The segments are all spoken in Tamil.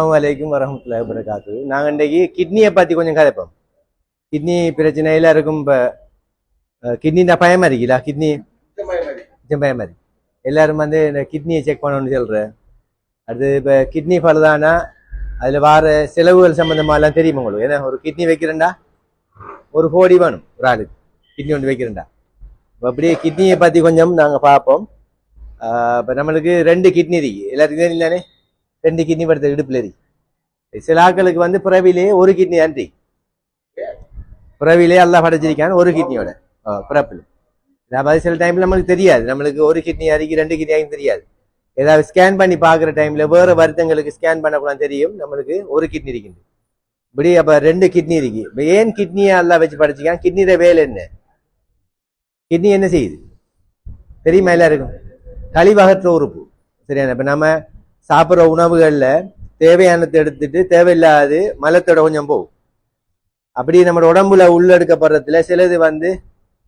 வலைக்கும் வரமத்துல்லாஹி வபரகாத்து. நாங்கள் இன்றைக்கு கிட்னியை பற்றி கொஞ்சம் கதைப்போம். கிட்னி பிரச்சனை எல்லாருக்கும் இப்போ கிட்னினா பயமா இருக்குல்ல, கிட்னி பயமா இருக்கு. எல்லாரும் வந்து இந்த கிட்னியை செக் பண்ணணும்னு சொல்கிறேன். அடுத்து இப்போ கிட்னி பழுதானா அதில் வர செலவுகள் சம்மந்தமாலாம் தெரியுமா உங்களுக்கு? ஏன்னா ஒரு கிட்னி வைக்கிறேன்டா ஒரு கோடி வேணும் ஒரு ஆளுக்கு, கிட்னி ஒன்று வைக்கிறேன்டா. இப்போ அப்படியே கிட்னியை பற்றி கொஞ்சம் நாங்கள் பார்ப்போம். இப்போ நம்மளுக்கு 2 கிட்னி இருக்கு, எல்லாத்துக்கும் இல்லையானே 2 கிட்னி படுத்த இடுப்புல இருக்கு. சில ஆட்களுக்கு வந்து பிறவிலேயே ஒரு கிட்னி அன்றி பிறவிலே எல்லாம் படைச்சிருக்கான் ஒரு கிட்னியோட பிறப்பில். அதாவது சில டைம்ல நம்மளுக்கு தெரியாது, நம்மளுக்கு ஒரு கிட்னி அரிக்கு 2 கிட்னி ஆகியும் தெரியாது. ஏதாவது ஸ்கேன் பண்ணி பார்க்குற டைம்ல வேற வருத்தங்களுக்கு ஸ்கேன் பண்ணக்கூட தெரியும் நம்மளுக்கு ஒரு கிட்னி இருக்குது. இப்படி அப்ப 2 கிட்னி இருக்கு. இப்போ ஏன் கிட்னியை எல்லாம் வச்சு படைச்சிக்கான்? கிட்னியோட வேலை என்ன? கிட்னி என்ன செய்யுது தெரியுமா எல்லாருக்கும்? கழிவகற்ற உறுப்பு. சரியான இப்ப நம்ம சாப்பிட்ற உணவுகள்ல தேவையானதை எடுத்துட்டு தேவையில்லாது மலத்தோட கொஞ்சம் போகும். அப்படி நம்ம உடம்புல உள்ளெடுக்கப்படுறதுல சிலது வந்து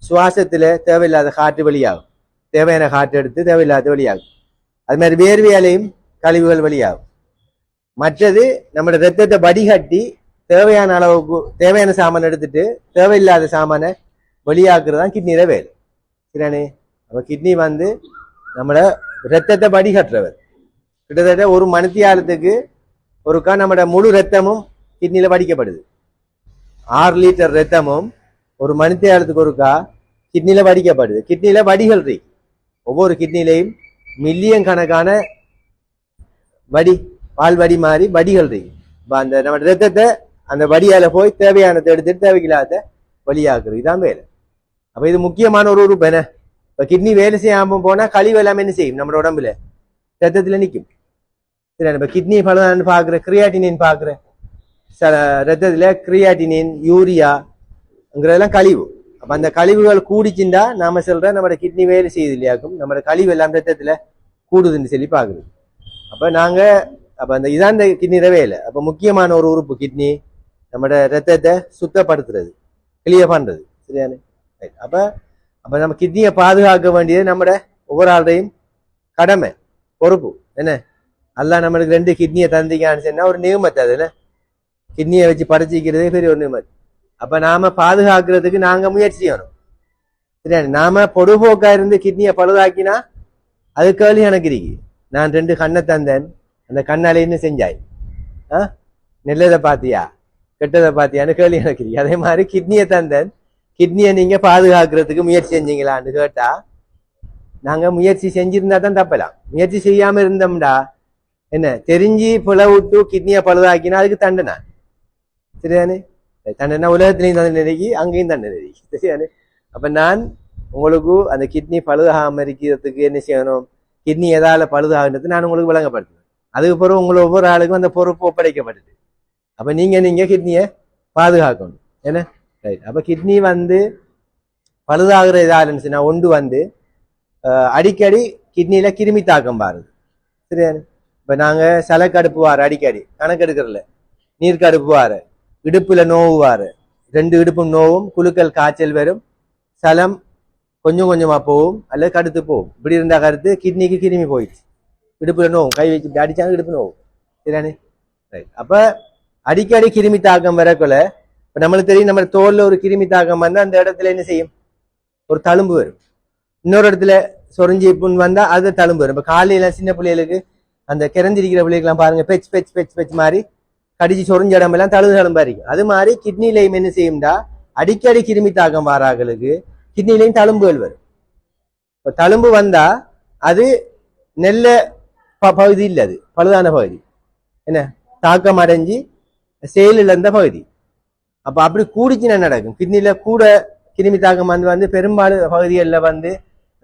சுவாசத்துல தேவையில்லாத காற்று வெளியாகும், தேவையான காற்று எடுத்து தேவையில்லாத வெளியாகும். அது மாதிரி வேர்வையாலையும் கழிவுகள் வெளியாகும். மற்றது நம்ம ரத்தத்தை வடிகட்டி தேவையான அளவுக்கு தேவையான சாமான் எடுத்துட்டு தேவையில்லாத சாமானை வெளியாக்குறது தான் கிட்னியில வேலை. சரியானே? அப்ப கிட்னி வந்து நம்மள ரத்தத்தை வடிகட்டுறவர். கிட்டத்தட்ட ஒரு மணித்தியாலத்துக்கு ஒருக்கா நம்மட முழு ரத்தமும் கிட்னியில வடிக்கப்படுது. 6 லிட்டர் ரத்தமும் ஒரு மணித்தியாலத்துக்கு ஒருக்கா கிட்னியில வடிக்கப்படுது. கிட்னியில வடிகள் இருக்கு. ஒவ்வொரு கிட்னிலையும் மில்லியன் கணக்கான வடி, பால் வடி மாதிரி வடிகள் இருக்கு. அந்த நம்ம ரத்தத்தை அந்த வடியால போய் தேவையானதை எடுத்துட்டு தேவையில்லாத வழியாக்குறது, இதான் வேலை. அப்ப இது முக்கியமான ஒரு உறுப்பு. என்ன இப்ப கிட்னி வேலை செய்யாம போனா கழிவு எல்லாமே என்ன செய்யும்? நம்ம உடம்புல ரத்தத்துல நிற்கும். சரி, இப்ப கிட்னி பழுதான்னு பாக்குற கிரியாட்டினின் பாக்குற ரத்தத்துல கிரியாட்டினின் யூரியாங்கிறதெல்லாம் கழிவு. அப்ப அந்த கழிவுகள் கூடிச்சுண்டா நாம சொல்ற நம்ம கிட்னி வேலை செய்யுது இல்லையாக்கும், நம்ம கழிவு எல்லாம் ரத்தத்துல கூடுதுன்னு சொல்லி பாக்குறது. அப்ப அந்த இதான் இந்த கிட்னியோட வேலை. அப்ப முக்கியமான ஒரு உறுப்பு கிட்னி, நம்ம ரத்தத்தை சுத்தப்படுத்துறது, கிளியர் பண்றது. சரியானே? அப்ப அப்ப நம்ம கிட்னியை பாதுகாக்க வேண்டியது நம்ம ஒவ்வொரு ஆளையும் கடமை, பொறுப்பு. என்ன அல்லாஹ் நம்மளுக்கு 2 கிட்னியை தந்திக்கான்னு சொன்னா ஒரு நியமத்தை, அது என்ன கிட்னியை வச்சு படைச்சிக்கிறதே பெரிய ஒரு நியமத்து. அப்ப நாம பாதுகாக்கிறதுக்கு நாங்க முயற்சி செய்யணும். சரியா? நாம பொடுபோக்கா இருந்து கிட்னியை பழுதாக்கினா அது கேள்வி எனக்கு இருக்கு. நான் 2 கண்ணை தந்தேன், அந்த கண்ணால என்ன செஞ்சாய்? நல்லதை பாத்தியா கெட்டதை பாத்தியான்னு கேள்வி எனக்கு இருக்கு. அதே மாதிரி கிட்னியை தந்தேன், கிட்னியை நீங்க பாதுகாக்கிறதுக்கு முயற்சி செஞ்சீங்களான்னு கேட்டா நாங்க முயற்சி செஞ்சிருந்தா தான் தப்பலாம். முயற்சி செய்யாம இருந்தோம்டா என்ன தெரிஞ்சு பிளவுட்டு கிட்னியை பழுதாக்கினா அதுக்கு தண்டனை. சரியானே? தண்டனை உலகத்திலையும் தண்டனை இருக்கு, அங்கேயும் தண்டனை இருக்கு. சரியானே? அப்ப நான் உங்களுக்கு அந்த கிட்னி பழுதாகாம இருக்கிறதுக்கு என்ன செய்யணும்? கிட்னி எதால பழுதாகுன்றது நான் உங்களுக்கு விளங்கப்படுத்துவேன். அதுக்கு பிறகு உங்களை ஒவ்வொரு ஆளுக்கும் அந்த பொறுப்பு ஒப்படைக்கப்பட்டது. அப்ப நீங்க கிட்னியை பாதுகாக்கணும். என்ன ரைட்? அப்ப கிட்னி வந்து பழுதாகிற இதாலுன்னா ஒன்று வந்து அடிக்கடி கிட்னியில கிருமி தாக்கம் பாருது. சரியானே? இப்ப நாங்க சலக்கடுப்பு வார அடிக்கடி கணக்கெடுக்கிறல, நீர்க்கடுப்பு வார, இடுப்புல நோவு வார, 2 இடுப்பும் நோவும், குழுக்கள் காய்ச்சல் வரும், சலம் கொஞ்சம் கொஞ்சமா போகும் அல்லது கடுத்து போகும். இப்படி இருந்தா கருத்து கிட்னிக்கு கிருமி போயிடுச்சு, இடுப்புல நோவும், கை வச்சு அடிச்சாங்க இடுப்பு நோவும். சரியானே? ரைட். அப்ப அடிக்கடி கிருமி தாக்கம் வரக்குள்ள இப்ப நம்மளுக்கு தெரியும், நம்ம தோல்ல ஒரு கிருமி தாக்கம் வந்தா அந்த இடத்துல என்ன செய்யும்? ஒரு தழும்பு வரும். இன்னொரு இடத்துல சொரிஞ்சி புண் வந்தா அது தழும்பு வரும். இப்ப காலையில சின்ன பிள்ளைகளுக்கு அந்த கிறஞ்சிருக்கிற பிள்ளைகள்லாம் பாருங்க, பெச் பெச் பெச் பெச் மாதிரி கடிச்சு சொரிஞ்ச இடம்பெல்லாம் தழும்பா இருக்கும். அது மாதிரி கிட்னிலையும் என்ன செய்யும்டா அடிக்கடி கிருமி தாக்கம் வாராங்களுக்கு கிட்னிலையும் தழும்புகள் வரும். இப்ப தழும்பு வந்தா அது நெல்ல பகுதி இல்லை, அது பழுதான பகுதி, என்ன தாக்கம் அடைஞ்சு செயலில் இருந்த பகுதி. அப்ப அப்படி கூடிச்சுன்னா நடக்கும். கிட்னில கூட கிருமி தாக்கம் வந்து பெரும்பாலும் பகுதிகளில் வந்து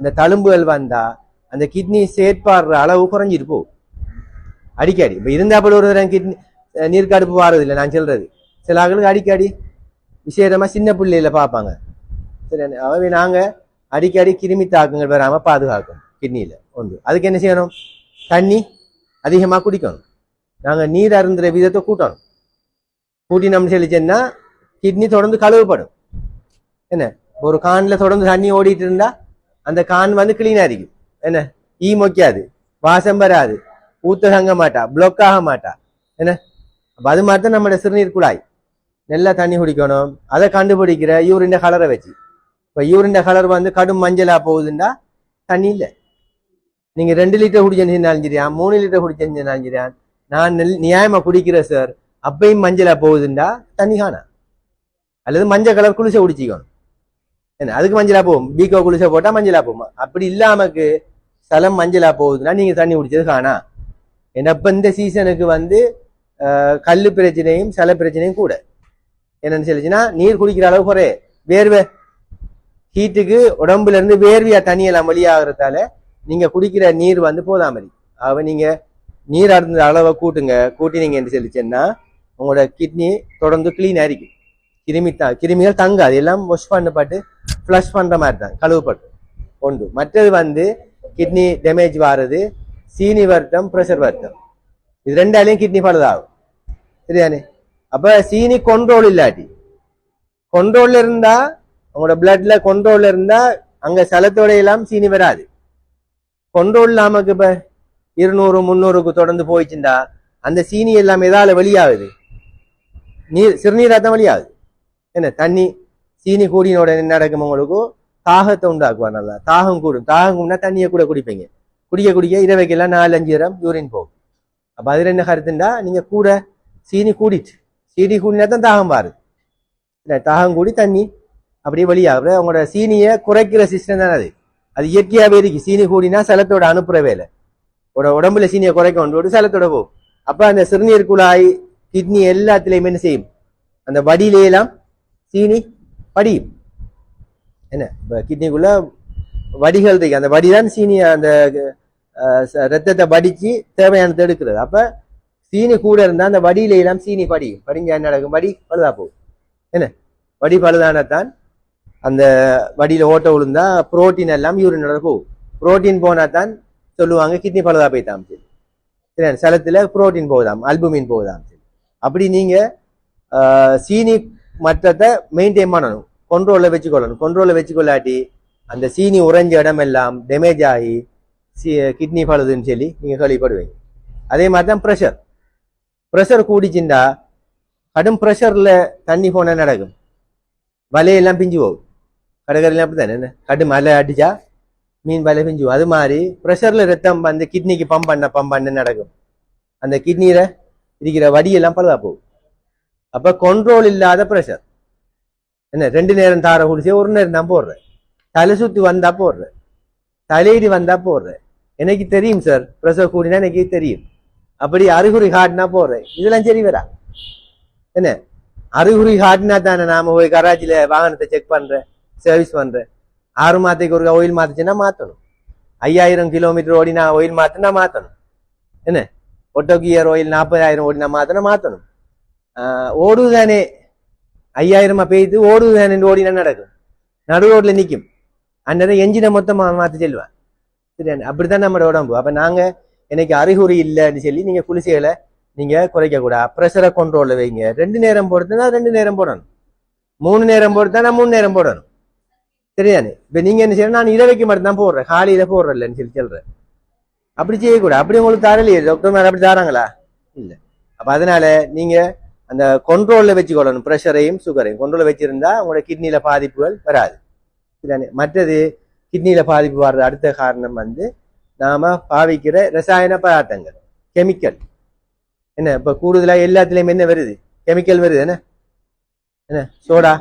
அந்த தழும்புகள் வந்தா அந்த கிட்னி செயற்பாடுற அளவு குறைஞ்சிட்டு போகும் அடிக்கடி. இப்ப இருந்தாப்படி ஒரு கிட்னி நீர்க்கடுப்பு வாரது இல்லை நான் சொல்றது. சில ஆளுக்கு அடிக்கடி விசேஷமா சின்ன பிள்ளையில பார்ப்பாங்க. சரி, அவை நாங்க அடிக்கடி கிருமி தாக்கங்கள் வராம பாதுகாக்கணும் கிட்னியில. ஒன்று, அதுக்கு என்ன செய்யணும்? தண்ணி அதிகமா குடிக்கணும். நாங்க நீர் அருந்துற விதத்தை கூட்டணும். கூட்டி நம்ம செலுச்சேன்னா கிட்னி தொடர்ந்து கழுவுப்படும். என்ன ஒரு கான்ல தொடர்ந்து தண்ணி ஓடிட்டு இருந்தா அந்த கான் வந்து கிளீனா இருக்கும். என்ன ஈ மொக்காது, வாசம் வராது, ஊத்த தங்க மாட்டா, பிளாக் ஆக மாட்டா. என்ன அப்ப அது மாதிரி தான் நம்மளோட சிறுநீர் குழாய் நல்லா தண்ணி குடிக்கணும். அதை கண்டுபிடிக்கிற யூரின் கலரை வச்சு. இப்ப யூரின் கலர் வந்து கடும் மஞ்சளா போகுதுன்னா தண்ணி இல்லை. நீங்க 2 லிட்டர் குடிச்சிருந்தாலும் சரியா 3 லிட்டர் குடிச்சிருந்தாலும் சரியா நான் நியாயமா குடிக்கிறேன் சார் அப்பயும் மஞ்சளா போகுதுண்டா தண்ணி காணா. அல்லது மஞ்சள் கலர் குளிசை குடிச்சிக்கணும். என்ன அதுக்கு மஞ்சளா போகும். பீக்கோ குளிசை போட்டா மஞ்சளா போகும். அப்படி இல்லாமக்கு ஸ்தலம் மஞ்சளா போகுதுன்னா நீங்க தண்ணி குடிச்சது காணா. ஏன்னா இப்ப இந்த சீசனுக்கு வந்து கல்லு பிரச்சனையும் சல பிரச்சனையும் கூட. என்னன்னு சொல்லிச்சுன்னா நீர் குடிக்கிற அளவு குறைய வேர்வை ஹீட்டுக்கு உடம்புல இருந்து வேர்வையா தண்ணியெல்லாம் வெளியாகிறதால நீங்க குடிக்கிற நீர் வந்து போதாமரி. அவ நீங்க நீர் அருந்த அளவை கூட்டினீங்க என்று சொல்லிச்சேன்னா உங்களோட கிட்னி தொடர்ந்து கிளீன் ஆയിരിக்கும். கிருமிகள் தங்காது. எல்லாம் வாஷ் பண்ணப்பட்டு ஃப்ளஷ் பண்ற மாதிரி தான் கழுவப்பட்டு ஒன்று. மற்றது வந்து கிட்னி டேமேஜ் வாரது சீனி வருத்தம் பிரஷர் வருத்தம் இது ரெண்டாலையும் கிட்னி பழுதாகும். சரியானே? அப்ப சீனி கண்ட்ரோல் இல்லாட்டி கண்ட்ரோல்ல இருந்தா உங்களோட பிளட்ல கண்ட்ரோல்ல இருந்தா அங்க சலத்தோட எல்லாம் சீனி வராது. கண்ட்ரோல் இல்லாமக்கு இப்ப 200 300க்கு தொடர்ந்து போயிடுச்சுண்டா அந்த சீனி எல்லாம் எதால வெளியாகுது? சிறுநீரா தான் வெளியாகுது. என்ன தண்ணி சீனி கூடினோட என்ன நடக்கும்? உங்களுக்கு தாகத்தை உண்டாக்குவா. நல்லா தாகம் கூடும். தாகம் கூடனா தண்ணியை கூட குடிப்பீங்க. குடிக்க இரவைக்கெல்லாம் 4-5 தரம் யூரின் போகும். அப்ப அதுல என்ன கருத்துண்டா நீங்க கூட சீனி கூடினா தான் தாகம் பாருது. இல்லை தாகம் கூடி தண்ணி அப்படியே வெளியாகுது. அவங்களோட சீனியை குறைக்கிற சிஸ்டம் தானே அது. அது இயற்கையாவே இருக்கு. சீனி கூடினா சலத்தோட அனுப்புற வேலை. உடம்புல சீனியை குறைக்க கொண்டு சலத்தோட போகும். அப்ப அந்த சிறுநீர் குழாய் கிட்னி எல்லாத்துலயுமே என்ன செய்யும்? அந்த வடியிலாம் சீனி படியும். என்ன கிட்னிக்குள்ள வடிகள் இருக்கு. அந்த வடிதான் சீனி அந்த ரத்தத்தை வடிச்சு தேவையானது எடுக்கிறது. அப்ப சீனி கூட இருந்தா அந்த வடியில எல்லாம் சீனி படியும். படிஞ்சா என்ன நடக்கும்? வடி பழுதா போகும். என்ன வடி பழுதானத்தான் அந்த வடியில ஓட்ட விழுந்தா புரோட்டீன் எல்லாம் யூரினோட போகும். புரோட்டீன் போனா தான் சொல்லுவாங்க கிட்னி பழுதா போய்த்தாம். சரி சலத்துல புரோட்டீன் போகுதாம், அல்புமின் போகுதாம். அப்படி நீங்க சீனி மற்றத்தை மெயின்டைன் பண்ணணும், கண்ட்ரோல்ல வச்சுக்கொள்ளணும். கண்ட்ரோல்ல வச்சுக்கொள்ளாட்டி அந்த சீனி உறைஞ்ச இடம் எல்லாம் டேமேஜ் ஆகி கிட்னி பழுதுன்னு சொல்லி நீங்க கேள்விப்படுவீங்க. அதே மாதிரி தான் ப்ரெஷர் கூடிச்சுண்டா கடும் ப்ரெஷர்ல தண்ணி போனா நடக்கும். வலையெல்லாம் பிஞ்சு போகும். கடற்கரையெல்லாம் அப்படித்தானே? என்ன கடும் மலை அடிச்சா மீன் வலை பிஞ்சு போகும். அது மாதிரி ப்ரெஷர்ல ரத்தம் வந்து கிட்னிக்கு பம்ப் பண்ண நடக்கும். அந்த கிட்னியில இருக்கிற வடியெல்லாம் பழுதா போகும். அப்ப கண்ட்ரோல் இல்லாத ப்ரெஷர். என்ன 2 நேரம் தார குடிச்சே 1 நேரம் தான் போடுறேன். தலை சுத்தி வந்தா போடுறேன், தலையீடு வந்தா போடுறேன். எனக்கு தெரியும் சார் ப்ரெஷர் கூடினா எனக்கு தெரியும். அப்படி அறிகுறி காட்டினா போடுறேன். இதெல்லாம் சரி வரா. என்ன அறிகுறி காட்டினா தானே நாம போய் கராச்சியில வாகனத்தை செக் பண்றேன், சர்வீஸ் பண்றேன். 6 மாதத்துக்கு ஒரு ஆயில் மாத்துச்சுன்னா மாத்தணும். 5000 கிலோமீட்டர் ஓடினா ஆயில் மாத்தினா மாத்தணும். என்ன ஒட்டோகியர் ஆயில் 40,000 ஓடினா மாத்தணும். ஓடுதானே 5000 பெய்து ஓடுதானே ஓடினா நடக்கும். நடு ரோட்ல நிக்கும். அந்நேரம் எஞ்சினை மொத்தமா மாத்தி செல்வான். சரி அப்படித்தான் நம்மளோட உடம்பு. அப்ப நாங்க எனக்கு அறிகுறி இல்லைன்னு சொல்லி நீங்க குளிசைகளை நீங்க குறைக்க கூடாது. ப்ரெஷரை கண்ட்ரோல்ல வைங்க. 2 நேரம் போடுறதுனா 2 நேரம் போடணும். 3 நேரம் போடுறதுனா 3 நேரம் போடணும். சரிதானே? இப்ப நீங்க என்ன செய்யணும்? நான் இரவைக்கு மட்டும் தான் போடுறேன், காலையில போடுறேன்னு சொல்லி சொல்றேன். அப்படி செய்யக்கூடாது. அப்படி உங்களுக்கு தரலையே டாக்டர் மேல அப்படி தராங்களா? இல்ல. அப்ப அதனால நீங்க அந்த கண்ட்ரோல்ல வச்சுக்கொள்ளணும். ப்ரெஷரையும் சுகரையும் கண்ட்ரோல்ல வச்சிருந்தா உங்களோட கிட்னியில பாதிப்புகள் வராது. சரிதானே? மற்றது கிட்னியில பாதிப்பு வர்ற அடுத்த காரணம் வந்து நாம பாவிக்கிற ரசாயன பதார்த்தங்கள், கெமிக்கல். என்ன இப்ப கூடுதலா எல்லாத்துலயும் என்ன வருது? கெமிக்கல் வருது. என்ன சோடா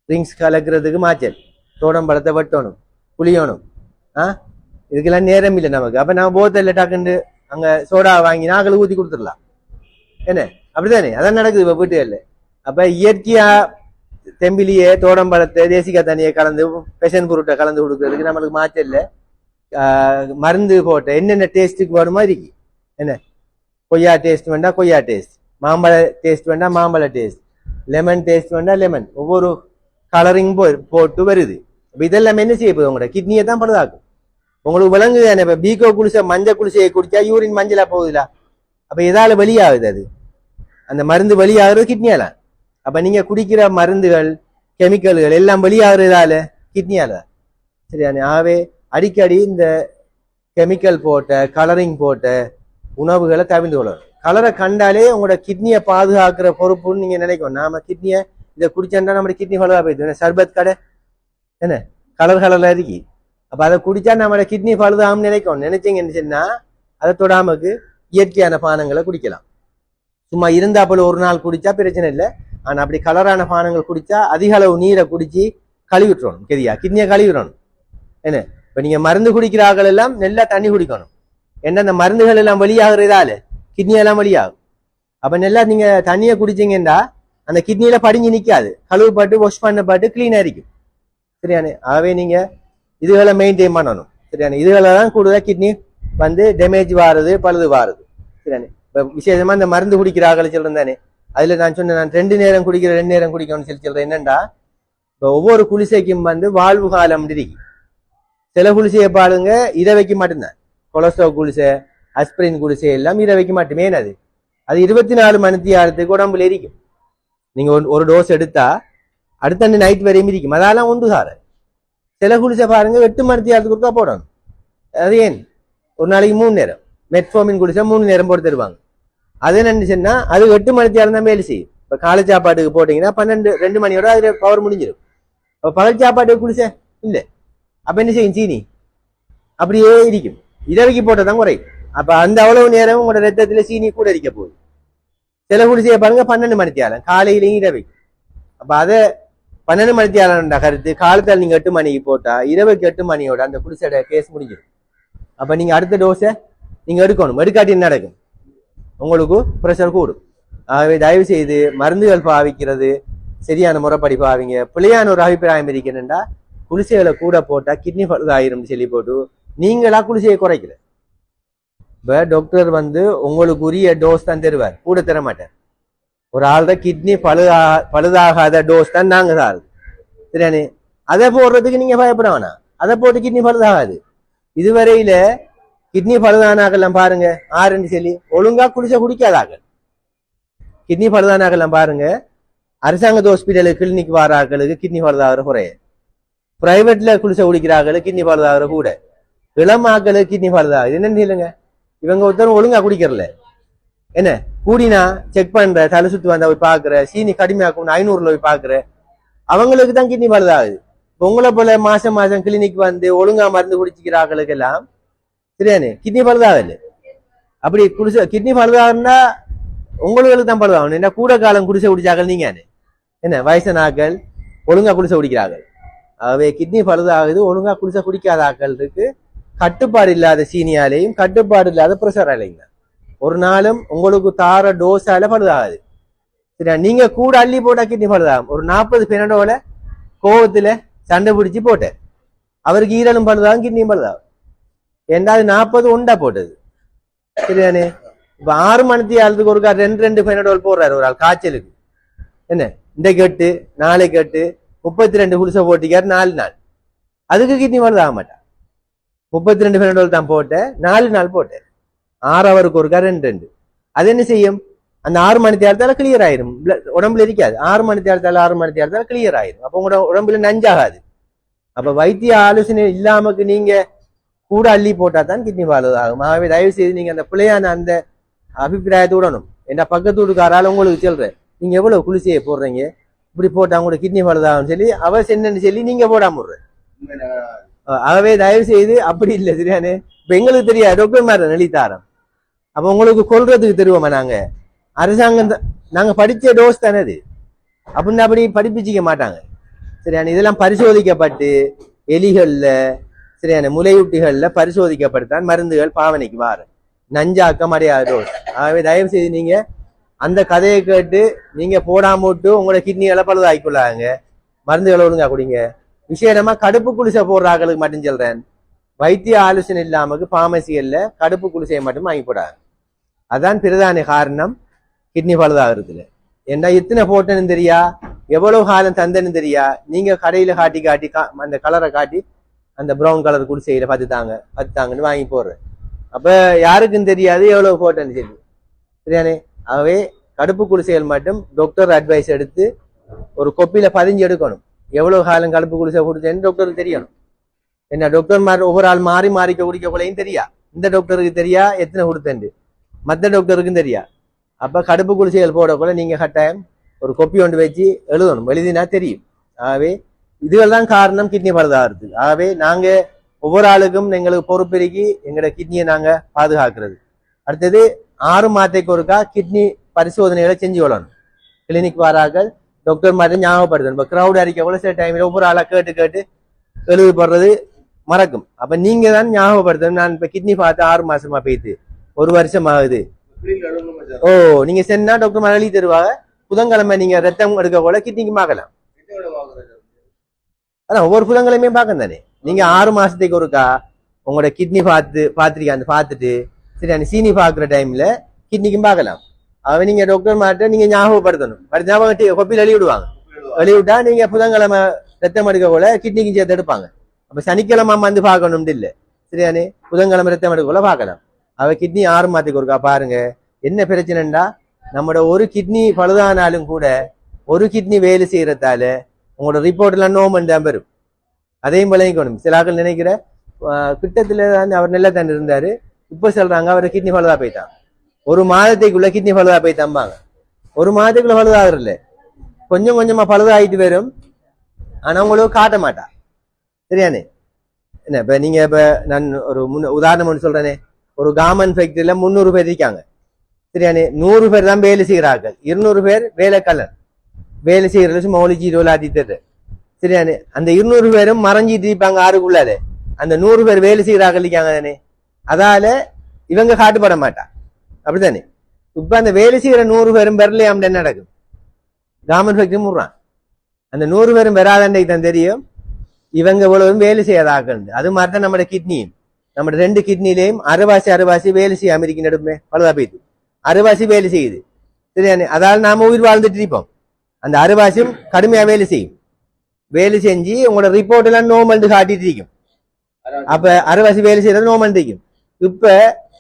ட்ரிங்க்ஸ் கலக்கிறதுக்கு மாச்சல், சோடம் பழத்தை வெட்டணும், புளியணும். இதுக்கெல்லாம் நேரம் இல்லை நமக்கு. அப்ப நம்ம போத்தல்ல டக்குண்டு அங்க சோடா வாங்கி நாங்களும் ஊத்தி கொடுத்துடலாம். என்ன அப்படித்தானே? அதான் நடக்குது இப்ப வீட்டுகள்ல. அப்ப இயற்கையா தெம்பிலியே தோடம்பழத்தை தேசிக்கா தண்ணியை கலந்து பெஷன் பொருட்டை கலந்து கொடுக்கறதுக்கு நம்மளுக்கு மாச்சல்ல மருந்து போட்ட என்னென்ன டேஸ்ட்டுக்கு வருமா இருக்கு. என்ன கொய்யா டேஸ்ட் வேண்டா கொய்யா டேஸ்ட், மாம்பழ டேஸ்ட் வேண்டா மாம்பழ டேஸ்ட், லெமன் டேஸ்ட் வேண்டா லெமன், ஒவ்வொரு கலரிங் போட்டு வருது. இதெல்லாம் என்ன செய்ய போகுது? உங்களோட கிட்னியை தான் பழுதாக்கும். உங்களுக்கு விளங்குது தானே? இப்ப பீகோ குளிசை மஞ்சள் குளிசையை குடிச்சா யூரின் மஞ்சளா போகுதுல. அப்ப எதால வெளியாகுது? அது அந்த மருந்து வெளியாகிறது கிட்னியால. அப்ப நீங்க குடிக்கிற மருந்துகள் கெமிக்கல்கள் எல்லாம் வெளியாகிறதால கிட்னியால. சரியானே? ஆகவே அடிக்கடி இந்த கெமிக்கல் போட்ட கலரிங் போட்ட உணவுகளை தவிர்த்து கொள்ளணும். கலரை கண்டாலே உங்களோட கிட்னியை பாதுகாக்கிற பொறுப்புன்னு நீங்க நினைக்கும். நாம கிட்னியை இதை குடிச்சா நம்ம கிட்னி பழுதா போயிடுது. சர்பத் கடை என்ன கலர் கலர்ல இருக்கு. அப்ப அதை குடிச்சா நம்மளோட கிட்னி பழுதாகும் நினைச்சீங்கன்னு சொன்னா அதை தொடாமக்கு இயற்கையான பானங்களை குடிக்கலாம். சும்மா இருந்தா போல ஒரு நாள் குடிச்சா பிரச்சனை இல்லை. ஆனா அப்படி கலரான பானங்கள் குடிச்சா அதிக அளவு நீரை குடிச்சு கழுவிட்டுறணும். சரியா? கிட்னியை கழுவிடணும். என்ன இப்ப நீங்க மருந்து குடிக்கிற ஆக்கள் எல்லாம் நல்லா தண்ணி குடிக்கணும். ஏன்னா அந்த மருந்துகள் எல்லாம் வெளியாகிறதால கிட்னி எல்லாம் வெளியாகும். அப்ப நல்லா நீங்க தண்ணியை குடிச்சீங்கன்னா அந்த கிட்னியில படிஞ்சு நிக்காது. கழுவுப்பட்டு வாஷ் பண்ணப்பட்டு கிளீனா இருக்கும். சரியானே? ஆகவே நீங்க இதுகளை மெயின்டைன் பண்ணணும். சரியானே? இதுகளை தான் கூடுதலா கிட்னி டேமேஜ் வாருது, பழுது வாருது. சரியானே? இப்ப விசேஷமா இந்த மருந்து குடிக்கிற ஆக்களை சொல்றேன். அதுல நான் சொன்னேன், நான் 2 நேரம் குடிக்கிற 2 நேரம் குடிக்கணும்னு சொல்றேன். என்னண்டா இப்ப ஒவ்வொரு குளிசைக்கும் வாழ்வு காலம் இருக்கு. சில குளிசையை பாருங்க இரவைக்கு மட்டும்தான். கொலஸ்ட்ரால் குளிசை, அஸ்பிரின் குளிசை எல்லாம் இரவைக்கு மட்டுமே. அது 24 மணி நேரத்துக்கு உடம்புல இருக்கும். நீங்க ஒரு டோஸ் எடுத்தா அடுத்த நைட் வரையும் இருக்கும். அதெல்லாம் ஒன்று சார. சில குளிசை பாருங்க 8 மணி நேரத்துக்கு ஒருக்கா போடணும். அது ஏன்? ஒரு நாளைக்கு 3 நேரம் மெட்ஃபோமின் குளிசை 3 நேரம் போட்டு தருவாங்க. அது என்னச்சுன்னா அது 8 மணி நேரம் தான் வேலை செய்யும். இப்ப காலை சாப்பாட்டுக்கு போட்டீங்கன்னா 2 மணியோட அதுல பவர் முடிஞ்சிடும். அப்ப பகல் சாப்பாட்டுக்கு குளிசை இல்லை. அப்ப என்ன செய்யும்? சீனி அப்படியே இருக்கும். இரவைக்கு போட்டதான் குறையும். அப்ப அந்த அவ்வளவு நேரம் உங்களோட ரத்தத்துல சீனி கூட இருக்க போகுது. சில குளிசையை பாருங்க 12 மணி நேரம் காலையிலையும் இரவைக்கு. அப்ப அதை 12 மணி நேரம் கருத்து காலத்தால் நீங்க 8 மணிக்கு போட்டா இரவுக்கு 8 மணியோட அந்த குளிசையோட கேஸ் முடிஞ்சிடும். அப்ப நீங்க அடுத்த டோஸை நீங்க எடுக்கணும். எடுக்காட்டி என்ன நடக்கும்? உங்களுக்கு ப்ரெஷர் கூடும். ஆகவே தயவு செய்து மருந்துகள் பாவிக்கிறது சரியான முறைப்படி பாவிங்க. பிள்ளையான ஒரு அபிப்பிராயம் இருக்கணும்டா குளிசைகளை கூட போட்டா கிட்னி பழுதாயிரும் சொல்லி போட்டு நீங்களா குளிசையை குறைக்கல. இப்ப டாக்டர் உங்களுக்கு உரிய டோஸ் தான் தருவார், கூட தர மாட்டார். ஒரு ஆள்ற கிட்னி பழுதாகாத டோஸ் தான் நாங்க சாருது. சரியானே? அதை போடுறதுக்கு நீங்க பயப்பட வேணாம். அதை போட்டு கிட்னி பழுதாகாது. இதுவரையில கிட்னி பழுதானாக்கெல்லாம் பாருங்க ஆறுன்னு சொல்லி ஒழுங்கா குளிசை குடிக்காதாக்கள். கிட்னி பழுதானாக்கெல்லாம் பாருங்க அரசாங்க ஹாஸ்பிட்டலுக்கு கிளினிக் வர ஆக்களுக்கு கிட்னி பழுதாகிற குறைய, பிரைவேட்ல குளிசை குடிக்கிறார்களுக்கு கிட்னி பழுதாகிற கூட, இளம் ஆக்களுக்கு கிட்னி பழுதாகுது. என்னன்னு சொல்லுங்க? இவங்க ஒருத்தரும் ஒழுங்கா குடிக்கிறல. என்ன கூடினா செக் பண்ற, தலை சுத்து வந்தா போய் பாக்குற, சீனி கடுமையாக்கும் 500ல போய் பாக்குற, அவங்களுக்கு தான் கிட்னி பழுதாகுது. உங்களை போல மாசம் மாசம் கிளினிக் ஒழுங்கா மருந்து குடிச்சிக்கிற ஆக்களுக்கு எல்லாம் சரியானே கிட்னி பழுதாகல. அப்படி குடிசை கிட்னி பழுதாகுன்னா உங்களுக்கு தான் பழுதாகணும். என்ன கூட காலம் குடிசை குடிச்சாக்கள் நீங்க என்ன வயசனாக்கள் ஒழுங்கா குடிசை குடிக்கிறார்கள். ஆகவே கிட்னி பழுதாகுது. ஒழுங்கா குடிசை குடிக்காத ஆக்கள் இருக்கு. கட்டுப்பாடு இல்லாத சீனியாலையும் கட்டுப்பாடு இல்லாத ப்ரெஷராலையும் ஒரு நாளும் உங்களுக்கு தார டோஸால பழுதாகாது. சரியா? நீங்க கூட அள்ளி போட்டா கிட்னி பழுதாகும். ஒரு 40 பெனடோல கோவத்துல சண்டை பிடிச்சி போட்டேன், அவருக்கு ஈரலும் பழுதாகும், கிட்னியும் பழுதாகும். ஏண்டாவது 40 உண்டா போட்டது. சரியானே? இப்ப 6 மணி நேரத்துக்கு ஒருக்கா 2 பெனடோல் போடுறாரு ஒரு ஆள் காய்ச்சலுக்கு. என்ன இந்த கெட்டு நாளைக்கு கெட்டு 32 குளிசை போட்டிக்காரு 4 நாள். அதுக்கு கிட்னி பழுதாக மாட்டா. 32 பெனடோல் தான் போட்டேன், 4 நாள் போட்டேன். 6 ஹவருக்கு ஒருக்கா 2. அது என்ன செய்யும்? அந்த 6 மணி நேரத்தால கிளியர் ஆயிரும். உடம்புல இருக்காது. 6 மணி நேரத்தால கிளியர் ஆயிரும். அப்ப உங்களோட உடம்புல நஞ்சாகாது. அப்ப வைத்திய ஆலோசனை இல்லாமக்கு நீங்க கூட அள்ளி போட்டா தான் கிட்னி பழுதாகும். ஆகவே தயவு செய்து நீங்க அந்த பிள்ளையான அந்த அபிப்பிராயத்துடனும் என்ன பக்கத்து வீட்டுக்காரால உங்களுக்கு சொல்றேன், நீங்க எவ்வளவு குளிசையை போடுறீங்க, இப்படி போட்டா அவங்களோட கிட்னி பழுதாகும் சொல்லி அவ சென்னு சொல்லி நீங்க போடாம விடுறேன். ஆகவே தயவு செய்து அப்படி இல்லை. சரியானே? இப்ப எங்களுக்கு தெரியாது, டாக்டர் மாதிரி நெளித்தாரம். அப்ப உங்களுக்கு கொள்றதுக்கு தெரியுமா? நாங்க அரசாங்கம் நாங்க படிச்ச டோஸ் தானே அது. அப்படின்னு அப்படி படிப்பிச்சிக்க மாட்டாங்க. சரியான இதெல்லாம் பரிசோதிக்கப்பட்டு எலிகள்ல சரியான முலையூட்டிகள்ல பரிசோதிக்கப்பட்டுத்தான் மருந்துகள் பாவனைக்கு வாரு. நஞ்சாக்கம் அடையாத டோஸ். ஆகவே தயவு செய்து நீங்க அந்த கதையை கேட்டு நீங்க போடாம விட்டு உங்களோட கிட்னிகளை பழுதாக்கிக்கொள்ளாங்க. மருந்துகளை ஒழுங்கா குடிங்க. விசேடமா கடுப்பு குளிசை போடுற ஆக்களுக்கு மட்டும் சொல்றேன், வைத்திய ஆலோசனை இல்லாமக்கு பார்மசிகள்ல கடுப்பு குளிசையை மட்டும் வாங்கி போடாது. அதான் பிரதான காரணம் கிட்னி பழுதாகிறதுல. ஏன்னா இத்தனை போட்டேன்னு தெரியா, எவ்வளவு காலம் தந்தன்னு தெரியா, நீங்க கடையில காட்டி அந்த கலரை காட்டி அந்த ப்ரௌன் கலர் குடிசையில பத்துத்தாங்கன்னு வாங்கி போடுறேன். அப்ப யாருக்கும் தெரியாது எவ்வளவு போட்டேன்னு சொல்லி. சரியானே? ஆகவே கடுப்பு குளிசைகள் மட்டும் டாக்டர் அட்வைஸ் எடுத்து ஒரு கொப்பியில பதிஞ்சு எடுக்கணும். எவ்வளவு காலம் கடுப்பு குளிசை குடிச்சேன்னு டாக்டருக்கு தெரியணும். என்ன டாக்டர் ஒவ்வொரு ஆள் மாறி மாறிக்க குடிக்க கூடயும் தெரியா, இந்த டாக்டருக்கு தெரியா எத்தனை கொடுத்தேன். மற்ற டாக்டருக்கும் தெரியா. அப்ப கடுப்பு குளிசைகள் போடக்கூட நீங்க கட்டாயம் ஒரு கொப்பி ஒன்று வச்சு எழுதணும், எழுதினா தெரியும். ஆகவே இதுகள் தான் காரணம் கிட்னி பழுதாகிறது. ஆகவே நாங்க ஒவ்வொரு ஆளுக்கும் எங்களுக்கு பொறுப்பெருக்கி எங்களோட கிட்னியை நாங்க பாதுகாக்கிறது. அடுத்தது 6 மாதத்துக்கு ஒருக்கா கிட்னி பரிசோதனைகளை செஞ்சு கொள்ளணும். கிளினிக் வாராக்கள் டாக்டர் மாதிரி ஞாபகப்படுத்தணும். இப்போ கிரௌட் அடிக்க கூட சில டைம்ல ஒவ்வொரு ஆளா கேட்டு கேட்டு எழுதி போடுறது மறக்கும். அப்ப நீங்க தான் ஞாபகப்படுத்தணும். நான் இப்ப கிட்னி பார்த்து 6 மாசமா போயிட்டு 1 வருஷம் ஆகுது. ஓ, நீங்க சென்னா டாக்டர் மழை தருவாங்க. புதன்கிழமை நீங்க ரத்தம் எடுக்க கூட கிட்னிக்கு பார்க்கலாம். அதான் ஒவ்வொரு புதன்கிழமையும் பார்க்க தானே. நீங்க 6 மாசத்துக்கு ஒருக்கா உங்களோட கிட்னி பார்த்துட்டு சரி அந்த சீனி பாக்குற டைம்ல கிட்னிக்கும் பார்க்கலாம். அவ நீங்க டாக்டர் மாட்ட நீங்க ஞாபகப்படுத்தணும். ஞாபகம் கொப்பியில் எழுதிவிடுவாங்க. எழுதிவிட்டா நீங்க புதன்கிழமை ரத்தம் எடுக்க கூட கிட்னிக்கு சேர்த்து எடுப்பாங்க. அப்ப சனிக்கிழமை வந்து பார்க்கணும் இல்ல, சரியானே? புதன்கிழமை ரத்தம் எடுக்க கூட பார்க்கலாம். அவ கிட்னி 6 மாதத்துக்கு ஒருக்கா பாருங்க. என்ன பிரச்சனைண்டா, நம்மளோட ஒரு கிட்னி பழுதானாலும் கூட ஒரு கிட்னி வேலை செய்யறதால உங்களோட ரிப்போர்ட் எல்லாம் நோமன் தான் பெறும். அதையும் விளங்கிக்கணும். சில ஆக்கள் நினைக்கிற கிட்டத்துல தான் அவர் நல்லா தான் இருந்தாரு, இப்ப சொல்றாங்க அவர் கிட்னி பழுதா போயிட்டான். 1 மாதத்துக்குள்ள கிட்னி பழுதா போய்த்தாம்பாங்க. 1 மாதத்துக்குள்ள பழுதாகிறல்ல, கொஞ்சம் கொஞ்சமா பழுதாகிட்டு வரும். ஆனா உங்களுக்கு காட்ட மாட்டா, சரியானே? என்ன இப்ப நீங்க இப்ப நான் ஒரு உதாரணம் ஒன்று சொல்றேனே. ஒரு கார்மெண்ட் ஃபேக்டரியில 300 பேர் இருக்காங்க, சரியானே? 100 பேர் தான் வேலை செய்கிறார்கள், 200 பேர் வேலைக்கல்லன் வேலை செய்யறது மௌலிஜி ரோலாட்டிட்டு, சரியானே? அந்த 200 பேரும் மறைஞ்சிட்டு இருப்பாங்க ஆறுக்குள்ளாரு. அந்த 100 பேர் வேலை செய்கிறார்கள் இருக்காங்க தானே, அதால இவங்க காட்டுப்பட மாட்டா, அப்படித்தானே? இப்ப அந்த வேலை செய்யற 100 பேரும் பெறலையாம் என்ன நடக்கும்? கார்மெண்ட் ஃபேக்டரி முடுறான். அந்த 100 பேரும் வராதன்னைக்கு தான் தெரியும் இவங்க இவ்வளவும் வேலை செய்யாதாக்கண்டு. அது மாதிரிதான் நம்ம கிட்னியும், நம்ம 2 கிட்னிலையும் அரைவாசி வேலை செய்ய அமெரிக்க நடுமே பழுதா போயிட்டு அரைவாசி வேலை செய்யுது, சரியானே? அதால நாம உயிர் வாழ்ந்துட்டு இருப்போம். அந்த அரைவாசியும் கடுமையா வேலை செய்யும். வேலை செஞ்சு உங்களோட ரிப்போர்ட் எல்லாம் நோமல் காட்டிட்டு இருக்கும். அப்ப அரைவாசி வேலை செய்யறது நோமல் இருக்கும். இப்ப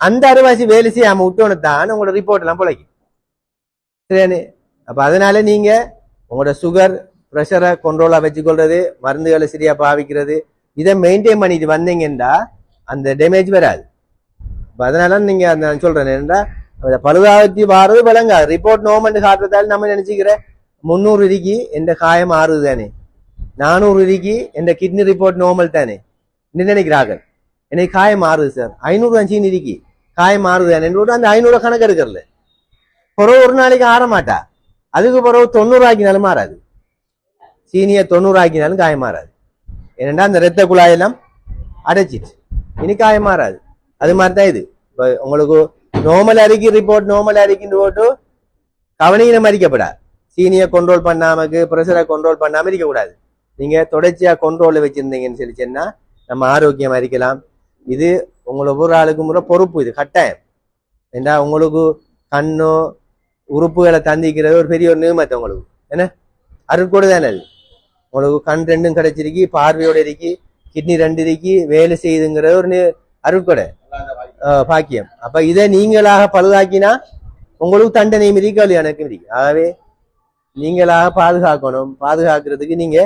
அந்த அரைவாசி வேலை செய்யாம விட்டோன்னு தான் உங்களோட ரிப்போர்ட் எல்லாம் பிழைக்கும், சரியானே? அப்ப அதனால நீங்க உங்களோட சுகர் ப்ரெஷரை கண்ட்ரோலா வச்சுக்கொள்றது, மருந்துகளை சரியா பாவிக்கிறது, இதை மெயின்டைன் பண்ணிட்டு வந்தீங்கன்னா அந்த டேமேஜ் வராது. அதனால நீங்க நான் சொல்றேன் என்னடா, பழுதாவத்தி வாரது விளங்காது. ரிப்போர்ட் நோமெண்ட் காட்டுறதால நம்ம நினைச்சுக்கிற 300 இருக்கு எந்த காயம் ஆறுது தானே, 400 இருக்கு எந்த கிட்னி ரிப்போர்ட் நோமல் தானே நினைக்கிறார்கள். எனக்கு காயம் மாறுது சார், 500 அஞ்சு இருக்கு காயம் மாறுது தானே, அந்த 500 கணக்கு எடுக்கிறல. பிறகு ஒரு நாளைக்கு ஆற மாட்டா, அதுக்கு பிறகு 90 ஆக்கினாலும் மாறாது. சீனியை 90 ஆக்கினாலும் காயம் மாறாது. ஏனென்றா அந்த ரத்த குழாயெல்லாம் அடைச்சிட்டு இனி காயம் மாறாது. அது மாதிரிதான் இது. இப்போ உங்களுக்கு நோமல் அறிக்கை ரிப்போர்ட் நோமல் அறிக்கைன்னு போட்டு கவனியினம் அறிக்கப்படாது. சீனியை கண்ட்ரோல் பண்ணாமக்கு, ப்ரெஷரை கண்ட்ரோல் பண்ணாம இருக்கக்கூடாது. நீங்க தொடர்ச்சியா கண்ட்ரோல்ல வச்சிருந்தீங்கன்னு சொல்லி சொன்னா நம்ம ஆரோக்கியமா இருக்கலாம். இது உங்களை ஒவ்வொரு ஆளுக்கு முறை பொறுப்பு, இது கட்டாயம். ஏண்டா உங்களுக்கு கண்ணோ உறுப்புகளை தந்திக்கிறது ஒரு பெரிய ஒரு நியமத்தை உங்களுக்கு, என்ன அருட்கொடை தானே அது. உங்களுக்கு கண் 2 கிடைச்சிருக்கு, பார்வையோட இருக்கு, கிட்னி 2 இருக்கு, வேலை செய்யுதுங்கிறது ஒரு அருட்கொடை பாக்கியம். அப்ப இதை நீங்களாக பழுதாக்கினா உங்களுக்கு தண்டனையும் இருக்கு, எனக்கு இருக்கு. ஆகவே நீங்களாக பாதுகாக்கணும். பாதுகாக்கிறதுக்கு நீங்க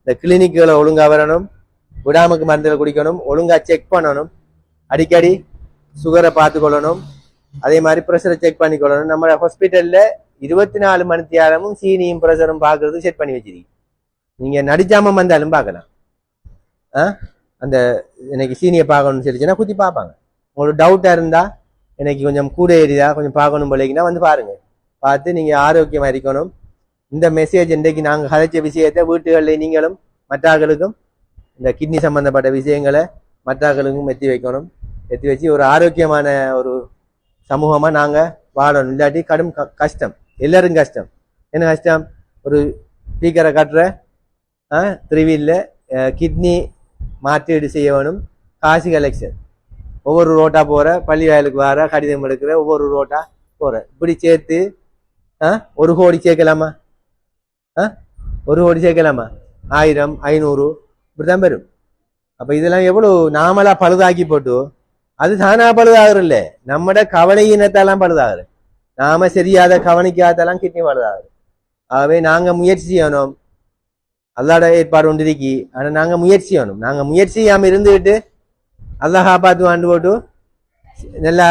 இந்த கிளினிக்குகளை ஒழுங்கா வரணும், விடாமக்கு மருந்துகளை குடிக்கணும், ஒழுங்கா செக் பண்ணணும், அடிக்கடி சுகரை பார்த்து கொள்ளணும், அதே மாதிரி ப்ரெஷரை செக் பண்ணி கொள்ளணும். நம்ம ஹாஸ்பிட்டல்ல 24 மணி நேரமும் சீனியும் ப்ரெஷரும் பார்க்கறது செட் பண்ணி வச்சிருக்கீங்க. நீங்க நடிச்சாம வந்தாலும் பார்க்கலாம். அந்த எனக்கு சீனியை பார்க்கணும்னு சொல்லிச்சுன்னா குத்தி பார்ப்பாங்க. உங்களுக்கு டவுட்டா இருந்தா எனக்கு கொஞ்சம் கூட ஏறிதா கொஞ்சம் பார்க்கணும் போலேங்கன்னா வந்து பாருங்க. பார்த்து நீங்க ஆரோக்கியமா இருக்கணும். இந்த மெசேஜ் இன்றைக்கு நாங்கள் கதைச்ச விஷயத்தை வீட்டுகளில் நீங்களும் மற்றாக்களுக்கும் இந்த கிட்னி சம்பந்தப்பட்ட விஷயங்களை மற்றாக்களுக்கும் எத்தி வைக்கணும். எத்தி வச்சு ஒரு ஆரோக்கியமான ஒரு சமூகமா நாங்க வாழணும். இல்லாட்டி கடும் கஷ்டம், எல்லாரும் கஷ்டம். என்ன கஷ்டம்? ஒரு ஸ்பீக்கரை கட்டுற 3 வீல்ல கிட்னி மாற்றீடு செய்ய வேணும், காசு கலெக்ஷன், ஒவ்வொரு ரோட்டா போற, பள்ளி வயலுக்கு வர, கடிதம் எடுக்கிற, ஒவ்வொரு ரோட்டா போற, இப்படி சேர்த்து 1 கோடி சேர்க்கலாமா? 1 கோடி சேர்க்கலாமா? 1000 500 இப்படிதான் வரும். அப்ப இதெல்லாம் எவ்வளவு நாமளா பழுதாக்கி போட்டு அது தானா பழுதாகிறல்ல, நம்மட கவனையினத்தெல்லாம் பழுதாகுது. நாம சரியாத கவனிக்காதெல்லாம் கிட்னி பழுதாகுது. ஆகவே நாங்க முயற்சி செய்யணும். அல்லாட ஏற்பாடு ஒன்று இருக்கி, ஆனா நாங்க முயற்சி செய்யணும். நாங்க முயற்சி செய்யாம இருந்துகிட்டு அல்லாஹ் காப்பாத்து ஆண்டு போட்டு நல்லா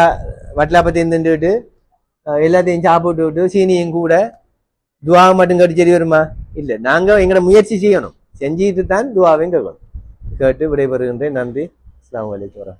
வட்டலாப்பத்தையும் தின்றுட்டு எல்லாத்தையும் சாப்பிட்டு விட்டு சீனியும் கூட துவாவை மட்டும் கேட்டு சரி வருமா? இல்லை, நாங்க எங்களோட முயற்சி செய்யணும், செஞ்சுட்டு தான் துவாவையும் கேட்கணும். கேட்டு விடைபெறுகின்றேன். நன்றி. அஸ்ஸலாமு அலைக்கும்.